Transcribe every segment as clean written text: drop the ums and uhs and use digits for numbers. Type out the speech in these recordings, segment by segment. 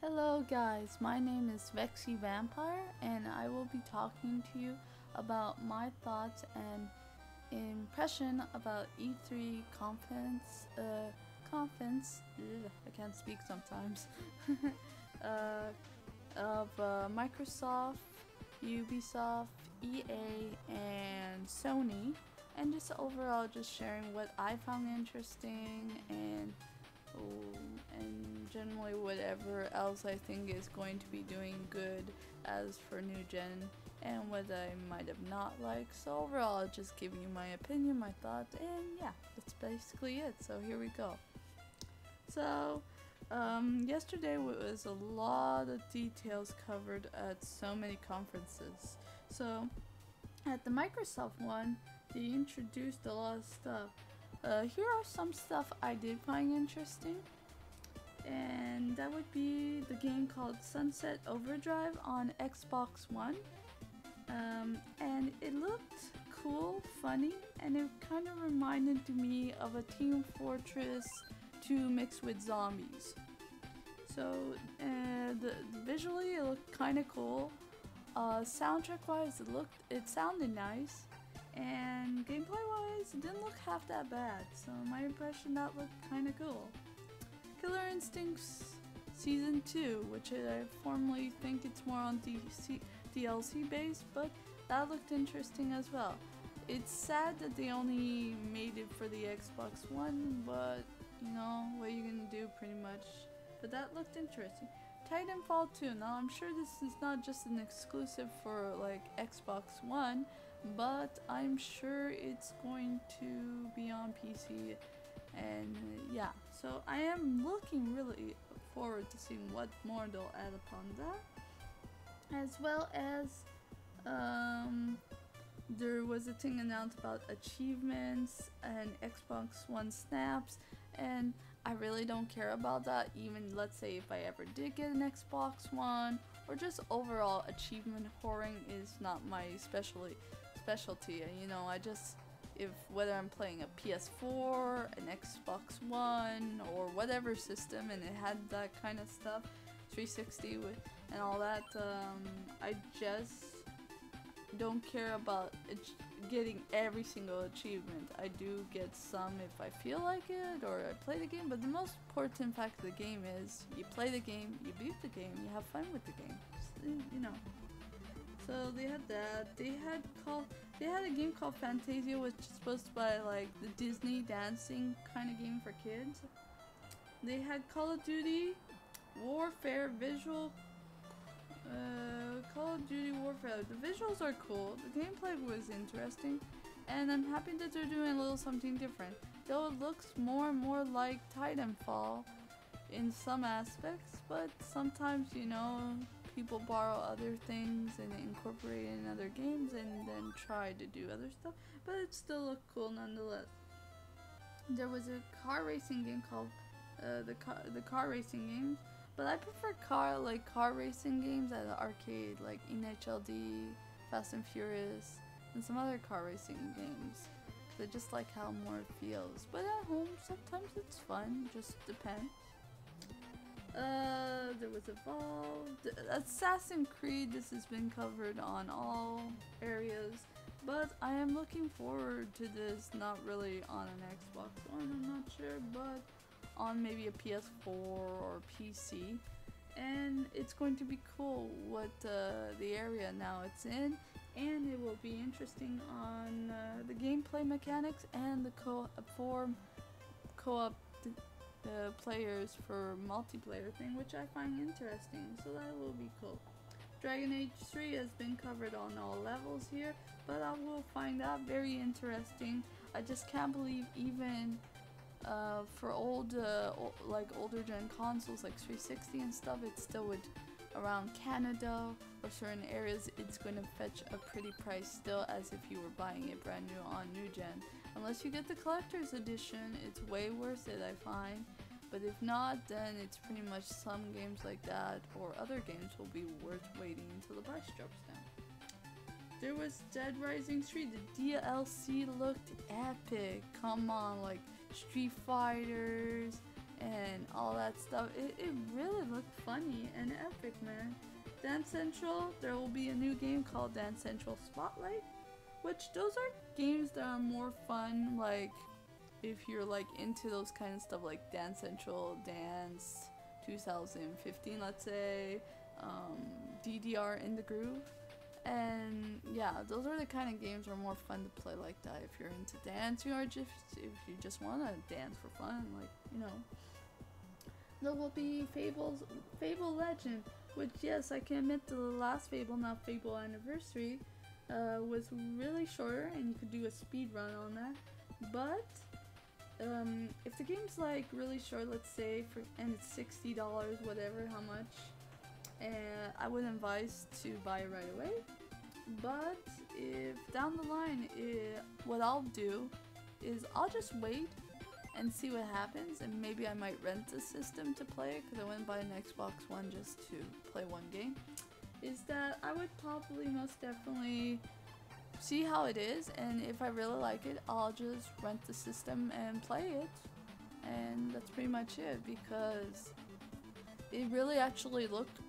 Hello guys, my name is Vexyvampire and I will be talking to you about my thoughts and impression about E3 I can't speak sometimes, uh, of Microsoft, Ubisoft, EA, and Sony, and just overall just sharing what I found interesting and generally whatever else I think is going to be doing good as for new gen and what I might have not liked. So overall, just giving you my opinion, my thoughts, and yeah, that's basically it. So here we go. So yesterday was a lot of details covered at so many conferences. So at the Microsoft one, they introduced a lot of stuff. Here are some stuff I did find interesting, and that would be the game called Sunset Overdrive on Xbox One. And it looked cool, funny, and it kind of reminded me of a Team Fortress 2 mixed with zombies. So visually it looked kind of cool. Soundtrack wise, it sounded nice. And gameplay wise, it didn't look half that bad, so my impression that looked kinda cool. Killer Instincts Season 2, which I formally think it's more on DLC based, but that looked interesting as well. It's sad that they only made it for the Xbox One, but you know, what are you gonna do pretty much. But that looked interesting. Titanfall 2, now I'm sure this is not just an exclusive for like Xbox One, but I'm sure it's going to be on PC, and yeah, so I am looking really forward to seeing what more they'll add upon that, as well as there was a thing announced about achievements and Xbox One snaps, and I really don't care about that. Even let's say if I ever did get an Xbox One, or just overall achievement whoring is not my specialty. You know, if whether I'm playing a PS4, an Xbox One, or whatever system, and it had that kind of stuff, 360 and all that, I just don't care about getting every single achievement. I do get some if I feel like it or I play the game, but the most important fact of the game is you play the game, you beat the game, you have fun with the game. You know. So they had that. They had a game called Fantasia, which is supposed to be like the Disney dancing kind of game for kids. They had Call of Duty Warfare Call of Duty Warfare. The visuals are cool, the gameplay was interesting, and I'm happy that they're doing a little something different. Though it looks more and more like Titanfall in some aspects, but sometimes, you know, people borrow other things and incorporate it in other games and then try to do other stuff, but it still looked cool nonetheless. There was a car racing game called the car racing games, but I prefer car racing games at the arcade, like NHLD, Fast and Furious, and some other car racing games. I just like how more it feels. But at home, sometimes it's fun. Just depends. There was Evolved, Assassin's Creed. This has been covered on all areas, but I am looking forward to this. Not really on an Xbox One, I'm not sure, but on maybe a PS4 or PC, and it's going to be cool what the area now it's in, and it will be interesting on the gameplay mechanics and the co-op players for multiplayer thing, which I find interesting, so that will be cool. Dragon Age 3 has been covered on all levels here, but I will find that very interesting. I just can't believe even for older gen consoles like 360 and stuff, it still would, around Canada or certain areas, it's going to fetch a pretty price still, as if you were buying it brand new on new gen. Unless you get the collector's edition, it's way worth it, I find. But if not, then it's pretty much some games like that or other games will be worth waiting until the price drops down. There was Dead Rising 3. The DLC looked epic. Come on, like Street Fighters and all that stuff. It really looked fun. money and epic, man. Dance Central, there will be a new game called Dance Central Spotlight, which those are games that are more fun, like if you're like into those kind of stuff like Dance Central, Dance 2015, let's say, DDR in the Groove. And yeah, those are the kind of games that are more fun to play like that if you're into dancing, or just if you just want to dance for fun, like, you know. There will be Fable Legend, which, yes, I can admit the last Fable, not Fable Anniversary, was really shorter and you could do a speed run on that. But if the game's like really short, let's say, and it's $60, whatever, how much, and I would advise to buy it right away. But if down the line, what I'll do is I'll just wait and see what happens, and maybe I might rent the system to play it, because I wouldn't buy an Xbox One just to play one game. Is that I would probably most definitely see how it is, and if I really like it, I'll just rent the system and play it, and that's pretty much it, because it really actually looked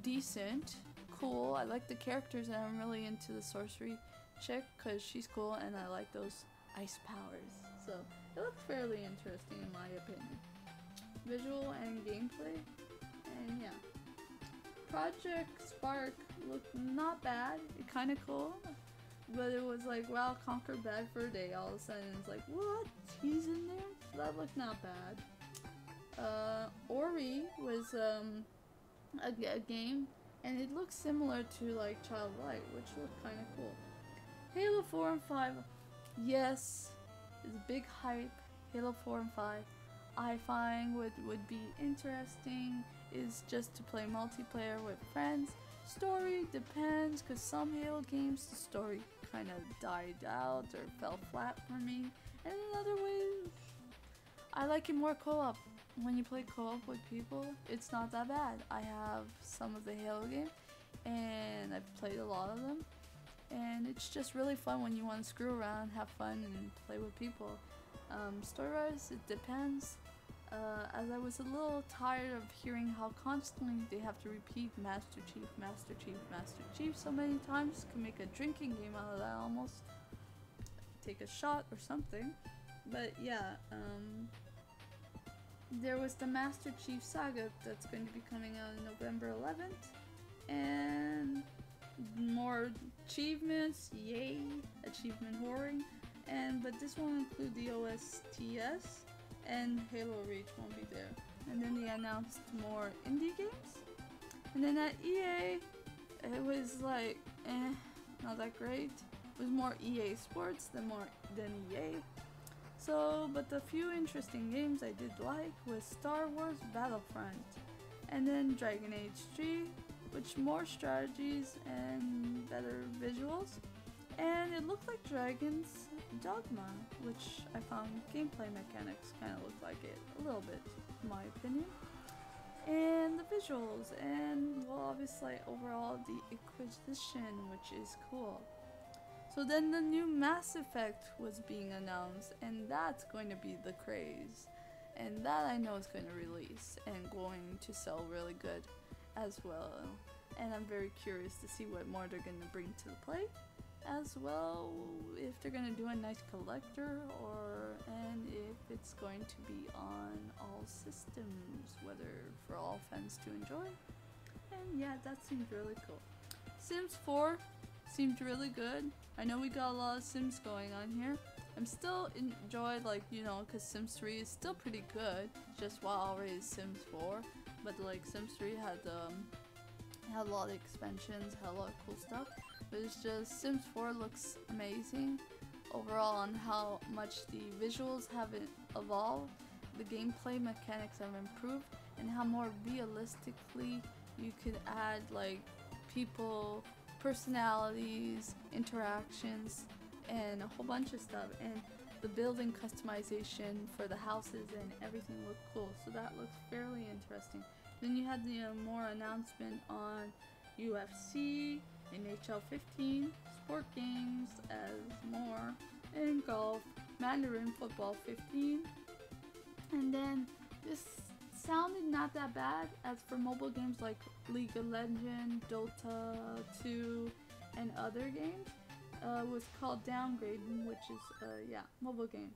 decent, cool. I like the characters, and I'm really into the sorcery chick because she's cool, and I like those ice powers. So it looks fairly interesting in my opinion. Visual and gameplay, and yeah. Project Spark looked not bad. It kind of cool, but it was like, wow, conquer bad for a day. All of a sudden, it's like, what? He's in there? So that looked not bad. Ori was a game, and it looks similar to like Child Light, which looked kind of cool. Halo 4 and 5, yes, it's big hype. Halo 4 and 5, I find would be interesting is just to play multiplayer with friends. Story depends, because some Halo games the story kind of died out or fell flat for me, and in other ways I like it more co-op. When you play co-op with people, it's not that bad. I have some of the Halo games, and I've played a lot of them, and it's just really fun when you want to screw around, have fun, and play with people. Story-wise, it depends. As I was a little tired of hearing how constantly they have to repeat Master Chief, Master Chief, Master Chief so many times, can make a drinking game out of that almost. Take a shot or something. But yeah, there was the Master Chief Saga that's going to be coming out on November 11th, and more achievements, yay, achievement whoring, but this won't include the OSTS, and Halo Reach won't be there. And then they announced more indie games, and then at EA, it was like, not that great. It was more EA Sports than EA. So, but the few interesting games I did like was Star Wars Battlefront, and then Dragon Age 3, which more strategies and better visuals, and it looked like Dragon's Dogma, which I found gameplay mechanics kind of looked like it a little bit, in my opinion, and the visuals, and well, obviously overall the Inquisition, which is cool. So then the new Mass Effect was being announced, and that's going to be the craze. And that I know is going to release and going to sell really good as well. And I'm very curious to see what more they're going to bring to the play. As well, if they're going to do a nice collector, and if it's going to be on all systems, whether for all fans to enjoy. And yeah, that seems really cool. Sims 4 seemed really good. I know we got a lot of Sims going on here. I'm still enjoyed, like, you know, because Sims 3 is still pretty good. Just while already Sims 4, but like Sims 3 had a lot of expansions, had a lot of cool stuff. But it's just Sims 4 looks amazing overall on how much the visuals have evolved, the gameplay mechanics have improved, and how more realistically you could add like people, personalities, interactions, and a whole bunch of stuff, and the building customization for the houses and everything looked cool, so that looks fairly interesting. Then you had the more announcement on UFC, NHL 15, sport games as more, and golf, Mandarin football 15, and then this sounded not that bad. As for mobile games like League of Legends, Dota 2, and other games, was called Downgrading, which is yeah, mobile game.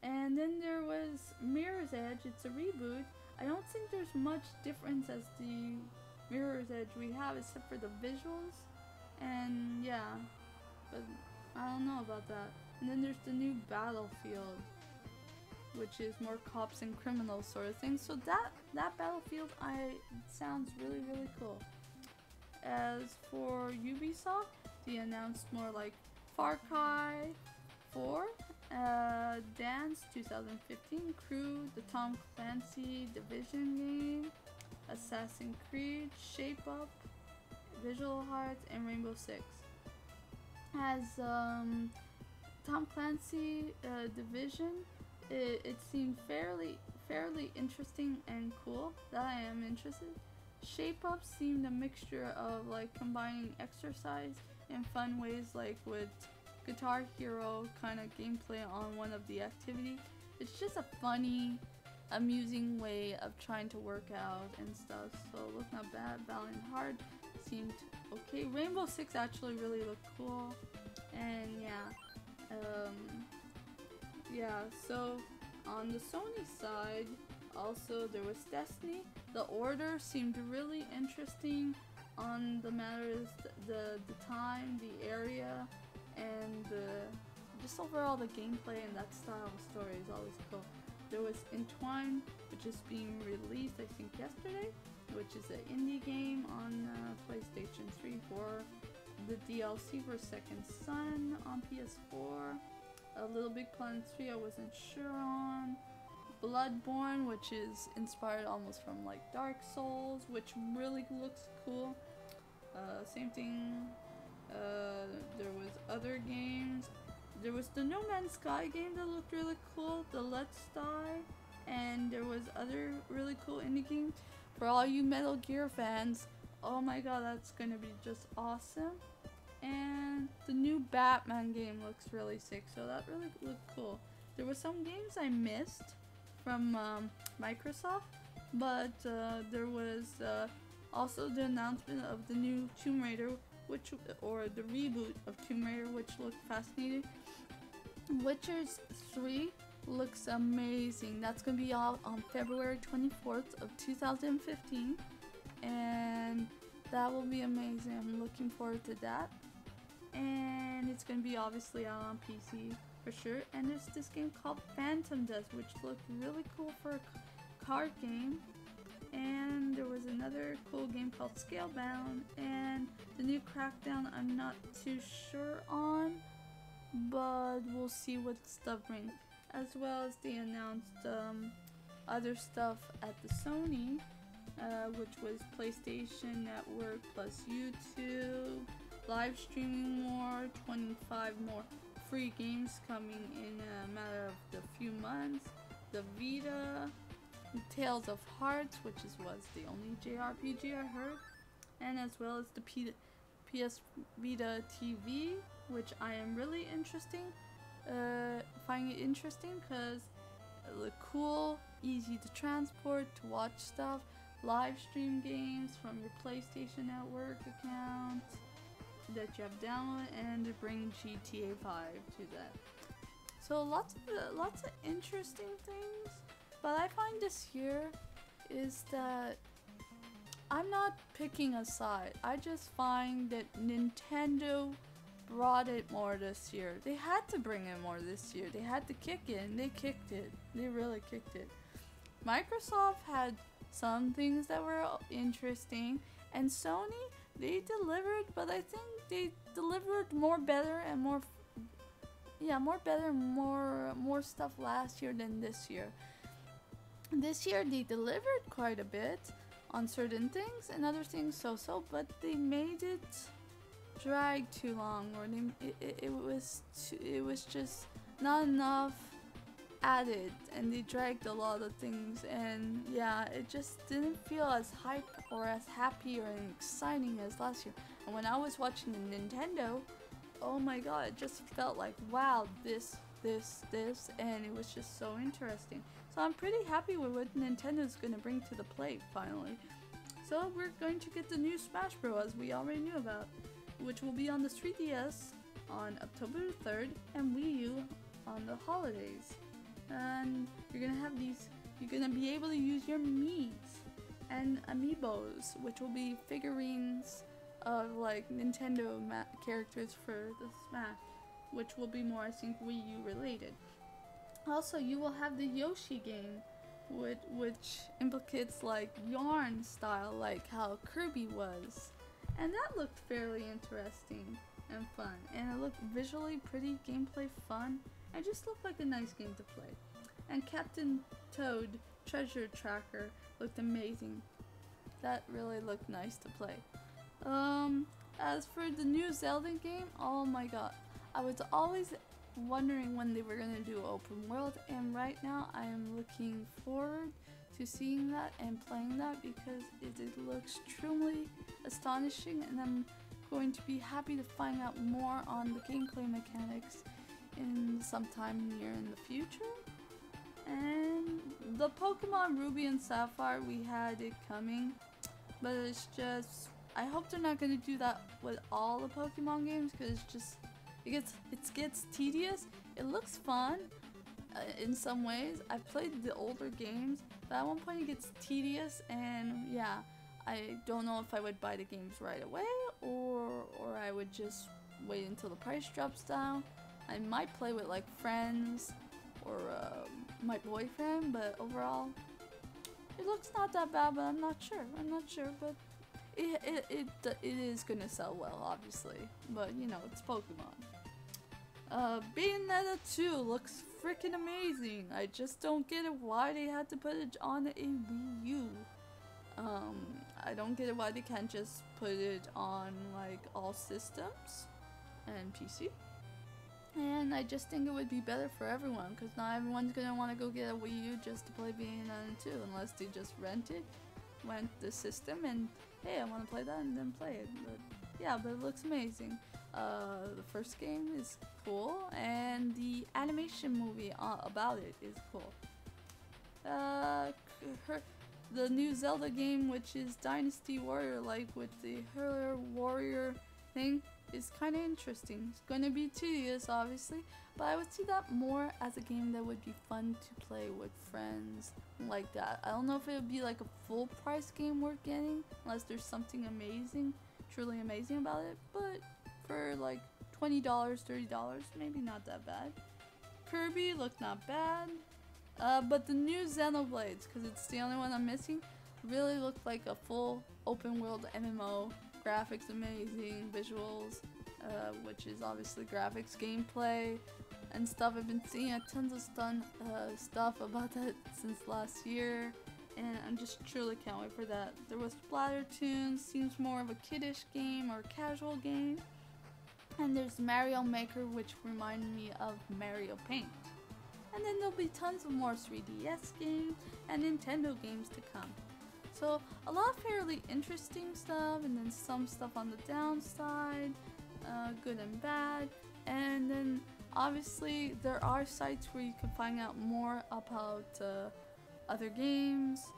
And then there was Mirror's Edge. It's a reboot. I don't think there's much difference as the Mirror's Edge we have, except for the visuals. And yeah, but I don't know about that. And then there's the new Battlefield, which is more cops and criminals sort of thing. So that Battlefield sounds really, really cool. As for Ubisoft, they announced more like Far Cry 4, Dance 2015, Crew, the Tom Clancy Division game, Assassin's Creed, Shape Up, Visual Hearts, and Rainbow Six. As Tom Clancy Division, it seemed fairly interesting and cool, that I am interested. Shape Up seemed a mixture of like combining exercise in fun ways, like with Guitar Hero kind of gameplay on one of the activities. It's just a funny, amusing way of trying to work out and stuff, so it looked not bad. Valiant Heart seemed okay. Rainbow Six actually really looked cool, and yeah, so on the Sony side, also there was Destiny. The Order seemed really interesting on the matters, the time, the area, and just overall the gameplay and that style of story is always cool. There was Entwine, which is being released I think yesterday, which is an indie game on PlayStation 3 for the DLC for Second Son on PS4. Little Big Planet 3 I wasn't sure on. Bloodborne, which is inspired almost from like Dark Souls, which really looks cool. Same thing, there was other games. There was the No Man's Sky game that looked really cool, the Let's Die, and there was other really cool indie games. For all you Metal Gear fans, oh my god, that's gonna be just awesome. And the new Batman game looks really sick, so that really looked cool. There were some games I missed from Microsoft, but there was also the announcement of the new Tomb Raider, or the reboot of Tomb Raider, which looked fascinating. Witcher 3 looks amazing. That's gonna be out on February 24th of 2015, and that will be amazing. I'm looking forward to that, and it's gonna be obviously out on PC for sure. And there's this game called Phantom Dust, which looked really cool for a card game. And there was another cool game called Scalebound, and the new Crackdown I'm not too sure on, but we'll see what stuff brings. As well as they announced other stuff at the Sony, which was PlayStation Network plus YouTube, live streaming more, 25 more free games coming in a matter of a few months, the Vita, Tales of Hearts, which was the only JRPG I heard, and as well as the PS Vita TV, which I am really finding it interesting because it look cool, easy to transport, to watch stuff, live stream games from your PlayStation Network account that you have downloaded, and to bring GTA 5 to that. So lots of interesting things. But I find this year is that I'm not picking a side. I just find that Nintendo brought it more this year. They had to bring it more this year. They had to kick it, and they kicked it. They really kicked it. Microsoft had some things that were interesting, and Sony, they delivered, but I think they delivered more stuff last year than this year. This year they delivered quite a bit on certain things, and other things so-so, but they made it drag too long, or it was just not enough added, and they dragged a lot of things, and yeah, it just didn't feel as hype or as happy or exciting as last year. And when I was watching the Nintendo, oh my god, it just felt like, wow, this, and it was just so interesting. So I'm pretty happy with what Nintendo's gonna bring to the plate finally. So we're going to get the new Smash Bros. As we already knew about, which will be on the 3DS on October 3rd and Wii U on the holidays. And you're gonna have these, you're gonna be able to use your Miis and Amiibos, which will be figurines of like Nintendo characters for the Smash, which will be more, I think, Wii U related. Also, you will have the Yoshi game, which implicates like yarn style, like how Kirby was. And that looked fairly interesting and fun. And it looked visually pretty, gameplay fun, and just looked like a nice game to play. And Captain Toad Treasure Tracker looked amazing. That really looked nice to play. As for the new Zelda game, oh my god. I was always wondering when they were gonna do open world, and right now I am looking forward to seeing that and playing that because it looks truly astonishing, and I'm going to be happy to find out more on the gameplay mechanics in sometime near in the future. And the Pokemon Ruby and Sapphire, we had it coming, but it's just, I hope they're not going to do that with all the Pokemon games, because it's just, it gets tedious. It looks fun in some ways. I've played the older games, but at one point it gets tedious, and yeah, I don't know if I would buy the games right away or I would just wait until the price drops down. I might play with like friends or my boyfriend, but overall it looks not that bad, but I'm not sure, but it is gonna sell well, obviously, but you know, it's Pokemon. Bayonetta 2 looks freaking amazing. I just don't get it why they had to put it on a Wii U. I don't get it why they can't just put it on like all systems and PC. And I just think it would be better for everyone, because not everyone's gonna want to go get a Wii U just to play Bayonetta 2 unless they just rent the system and hey, I want to play that and then play it. But yeah, but it looks amazing. The first game is cool, and the animation movie about it is cool. The new Zelda game, which is Dynasty Warrior, like with the Hero Warrior thing, is kind of interesting. It's going to be tedious, obviously, but I would see that more as a game that would be fun to play with friends like that. I don't know if it would be like a full price game worth getting, unless there's something amazing, truly amazing about it, but for like $20, $30, maybe not that bad. Kirby looked not bad, but the new Xenoblades, because it's the only one I'm missing, really looked like a full open world MMO. Graphics amazing, visuals, which is obviously graphics, gameplay, and stuff. I've been seeing tons of stuff about that since last year, and I'm just truly can't wait for that. There was Splattertoons, seems more of a kiddish game or casual game, and there's Mario Maker, which reminded me of Mario Paint. And then there'll be tons of more 3DS games and Nintendo games to come. So a lot of fairly interesting stuff, and then some stuff on the downside, good and bad. And then obviously there are sites where you can find out more about other games.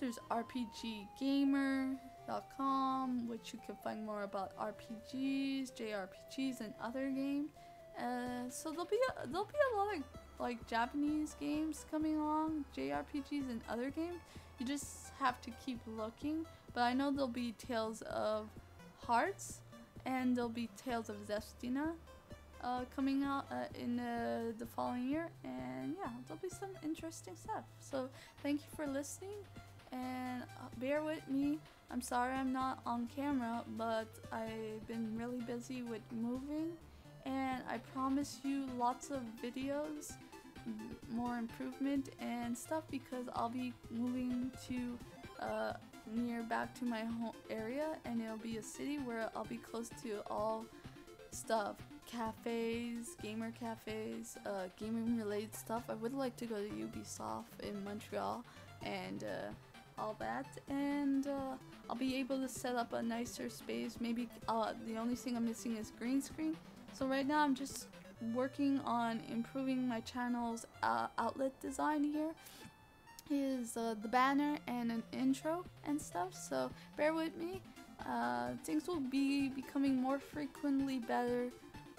There's RPGgamer.com, which you can find more about RPGs, JRPGs, and other games. So there'll be a lot of like Japanese games coming along, JRPGs and other games. You just have to keep looking, but I know there'll be Tales of Hearts and there'll be Tales of Zestina coming out in the following year, and yeah, there'll be some interesting stuff. So thank you for listening, and bear with me. I'm sorry I'm not on camera, but I've been really busy with moving, and I promise you lots of videos, more improvement and stuff, because I'll be moving to near back to my home area, and it'll be a city where I'll be close to all stuff, cafes, gamer cafes, gaming related stuff. I would like to go to Ubisoft in Montreal and all that, and I'll be able to set up a nicer space. Maybe the only thing I'm missing is green screen. So right now I'm just working on improving my channel's outlet design here is the banner and an intro and stuff, so bear with me. Things will be becoming more frequently better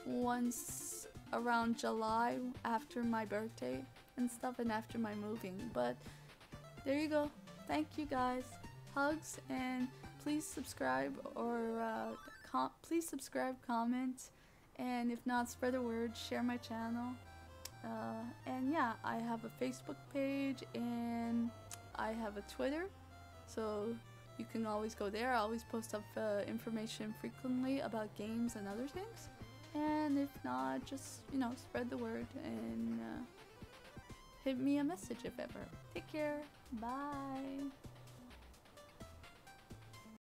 once around July, after my birthday and stuff and after my moving. But there you go. Thank you guys. Hugs, and please subscribe or please subscribe, comment, and if not, spread the word, share my channel. And yeah, I have a Facebook page and I have a Twitter, so you can always go there. I always post up information frequently about games and other things. And if not, just, you know, spread the word and hit me a message if ever. Take care. Bye.